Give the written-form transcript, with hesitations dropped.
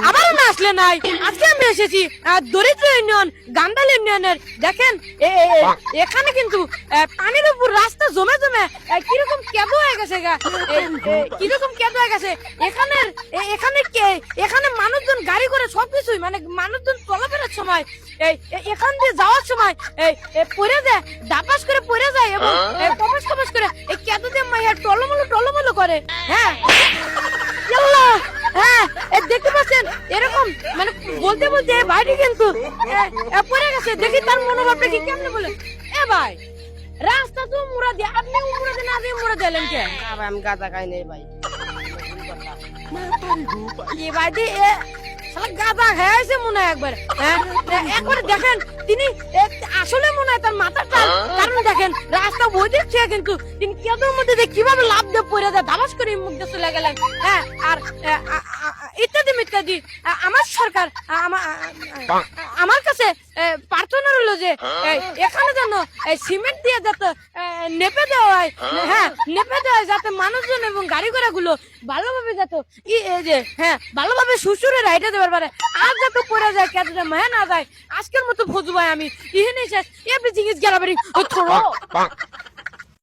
আবার না আসলে নাই। আজকে আমি এসেছি দরিদ্র ইউনিয়ন গান্ডাল ইউনিয়নের। দেখেন এখানে কিন্তু পানির উপর রাস্তা জমে জমে কিরকম কেঁদো হয়ে গেছে গা, কিরকম কেঁদো হয়ে গেছে। এখানে মানুষজন গাড়ি করে সবকিছুই মানে মানুষজন চলাফেরার সময় এখান দিয়ে যাওয়ার সময় পড়ে যায়, দাপাস করে পড়ে যায় এবং কপাস কপাস করে এই কেঁদো দিয়ে মাইয়া টলমলো করে। হ্যাঁ হ্যাঁ দেখতে পাচ্ছেন এরকম মানে বলতে বলতে ভাইটি কিন্তু পড়ে গেছে। দেখি তার মনোভাবটা কি কেমনে বলে। ভাই রাস্তা তো মুড়া দিয়ে, আপনি মুড়া দিয়ে না দিয়ে মুড়া দিলেন কে? ভাই আমি গাঁজা খাই নাই ভাই। ভাইটি গাঁদা খেয়েছে মনে হয় একবার। একবারে দেখেন তিনি আসলে মনে হয় তার মাথাটা, কারণ দেখেন রাস্তা বই দেখছে কিন্তু তিনি কেঁদোর মধ্যে কিভাবে লাভ দিয়ে পড়ে যায়, দাবাস করে মুখ দিয়ে চলে গেলেন। হ্যাঁ আর ইত্যাদি ইত্যাদি। আমার সরকার আমার কাছে প্রার্থনা রইল যে এখানে যেন সিমেন্ট দিয়ে যাতে নেপে দেওয়া হয়। হ্যাঁ নেপে দেওয়া হয় যাতে মানুষজন এবং গাড়ি ঘোড়া গুলো ভালোভাবে যাতে ভালোভাবে সুসুরে রাইডে দেবার পারে। আর যাতে পড়ে যায় কেটে মায়া না যায়। আজকের মতো ভোজু ভাই আমি ইহেনে শেষ। Everything is গেলাবারি।